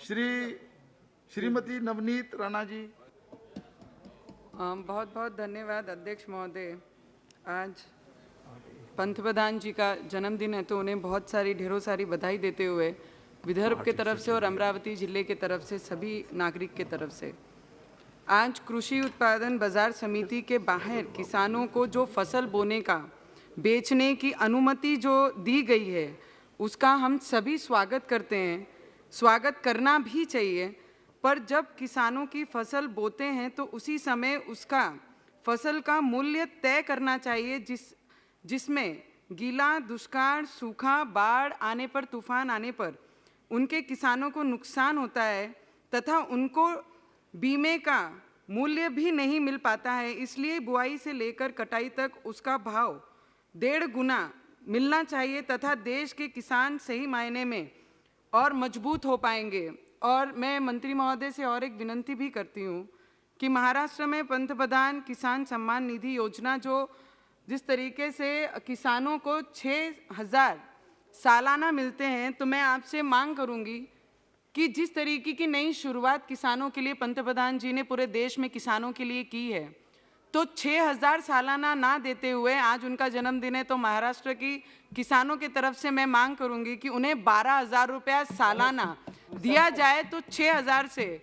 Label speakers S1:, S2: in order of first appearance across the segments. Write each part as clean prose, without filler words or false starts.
S1: श्रीमती नवनीत राणा जी।
S2: बहुत बहुत धन्यवाद अध्यक्ष महोदय। आज पंतप्रधान जी का जन्मदिन है तो उन्हें बहुत सारी ढेरों सारी बधाई देते हुए विदर्भ के तरफ से और अमरावती जिले के तरफ से सभी नागरिक के तरफ से आज कृषि उत्पादन बाजार समिति के बाहर किसानों को जो फसल बोने का बेचने की अनुमति जो दी गई है उसका हम सभी स्वागत करते हैं, स्वागत करना भी चाहिए। पर जब किसानों की फसल बोते हैं तो उसी समय उसका फसल का मूल्य तय करना चाहिए जिसमें गीला, दुष्काल, सूखा, बाढ़ आने पर, तूफान आने पर उनके किसानों को नुकसान होता है तथा उनको बीमे का मूल्य भी नहीं मिल पाता है। इसलिए बुआई से लेकर कटाई तक उसका भाव 1.5 गुना मिलना चाहिए तथा देश के किसान सही मायने में और मजबूत हो पाएंगे। और मैं मंत्री महोदय से और एक विनंती भी करती हूँ कि महाराष्ट्र में पंतप्रधान किसान सम्मान निधि योजना जो जिस तरीके से किसानों को 6,000 सालाना मिलते हैं, तो मैं आपसे मांग करूँगी कि जिस तरीके की नई शुरुआत किसानों के लिए पंतप्रधान जी ने पूरे देश में किसानों के लिए की है, तो 6,000 सालाना ना देते हुए आज उनका जन्मदिन है तो महाराष्ट्र की किसानों की तरफ से मैं मांग करूंगी कि उन्हें 12,000 रुपया सालाना दिया जाए। तो 6,000 से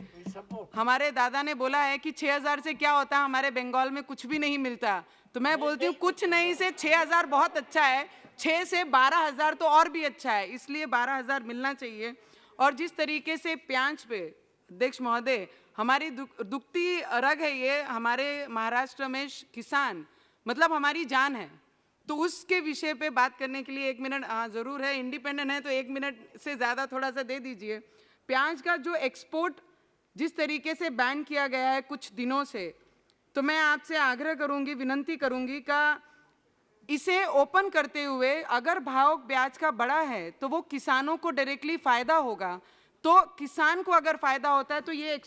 S2: हमारे दादा ने बोला है कि 6,000 से क्या होता है, हमारे बंगाल में कुछ भी नहीं मिलता। तो मैं बोलती हूँ कुछ नहीं से 6,000 बहुत अच्छा है, 6 से 12,000 तो और भी अच्छा है, इसलिए 12,000 मिलना चाहिए। और जिस तरीके से प्याज पे अध्यक्ष महोदय हमारी दुखती रग है, ये हमारे महाराष्ट्र में किसान मतलब हमारी जान है, तो उसके विषय पे बात करने के लिए 1 मिनट ज़रूर है, इंडिपेंडेंट है तो 1 मिनट से ज़्यादा थोड़ा सा दे दीजिए। प्याज का जो एक्सपोर्ट जिस तरीके से बैन किया गया है कुछ दिनों से, तो मैं आपसे आग्रह करूंगी, विनंती करूंगी का इसे ओपन करते हुए अगर भाव प्याज का बड़ा है तो वो किसानों को डायरेक्टली फ़ायदा होगा। तो किसान को अगर फ़ायदा होता है तो ये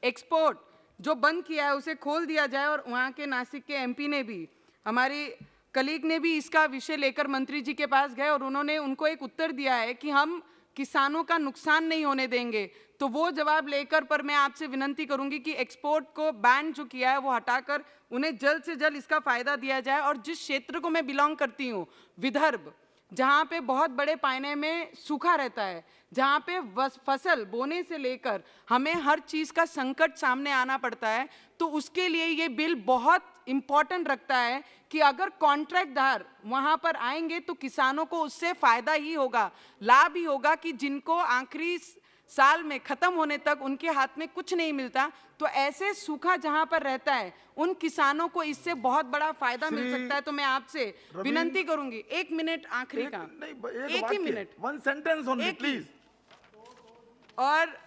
S2: एक्सपोर्ट जो बंद किया है उसे खोल दिया जाए। और वहाँ के नासिक के एमपी ने भी, हमारी कलीग ने भी इसका विषय लेकर मंत्री जी के पास गए और उन्होंने उनको एक उत्तर दिया है कि हम किसानों का नुकसान नहीं होने देंगे। तो वो जवाब लेकर पर मैं आपसे विनंती करूंगी कि एक्सपोर्ट को बैन जो किया है वो हटाकर उन्हें जल्द से जल्द इसका फ़ायदा दिया जाए। और जिस क्षेत्र को मैं बिलोंग करती हूँ विदर्भ, जहाँ पे बहुत बड़े पैमाने में सूखा रहता है, जहाँ पे फसल बोने से लेकर हमें हर चीज़ का संकट सामने आना पड़ता है, तो उसके लिए ये बिल बहुत इम्पॉर्टेंट रखता है कि अगर कॉन्ट्रैक्टदार वहाँ पर आएंगे तो किसानों को उससे फ़ायदा ही होगा, लाभ ही होगा कि जिनको आखिरी साल में ख़त्म होने तक उनके हाथ में कुछ नहीं मिलता, तो ऐसे सूखा जहाँ पर रहता है उन किसानों को इससे बहुत बड़ा फायदा मिल सकता है। तो मैं आपसे विनंती करूंगी, 1 मिनट आखिरी का, एक ही मिनट,
S1: 1 सेंटेंस ओनली प्लीज।
S2: और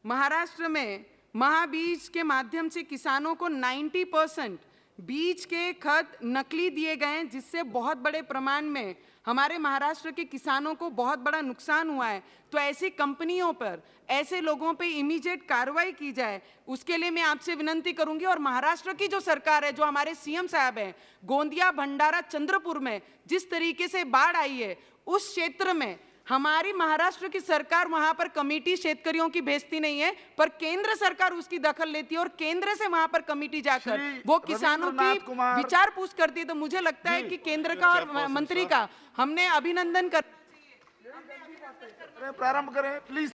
S2: महाराष्ट्र में महाबीज के माध्यम से किसानों को 90% बीज के खाद नकली दिए गए हैं, जिससे बहुत बड़े प्रमाण में हमारे महाराष्ट्र के किसानों को बहुत बड़ा नुकसान हुआ है। तो ऐसी कंपनियों पर, ऐसे लोगों पे इमीडिएट कार्रवाई की जाए, उसके लिए मैं आपसे विनंती करूंगी। और महाराष्ट्र की जो सरकार है, जो हमारे सीएम साहब हैं, गोंदिया, भंडारा, चंद्रपुर में जिस तरीके से बाढ़ आई है, उस क्षेत्र में हमारी महाराष्ट्र की सरकार वहां पर कमेटी शेतकरियों की भेजती नहीं है, पर केंद्र सरकार उसकी दखल लेती है और केंद्र से वहां पर कमेटी जाकर वो किसानों की विचार पूछ करती है। तो मुझे लगता है कि केंद्र का और मंत्री का हमने अभिनंदन कर
S1: प्रारंभ करें प्लीज।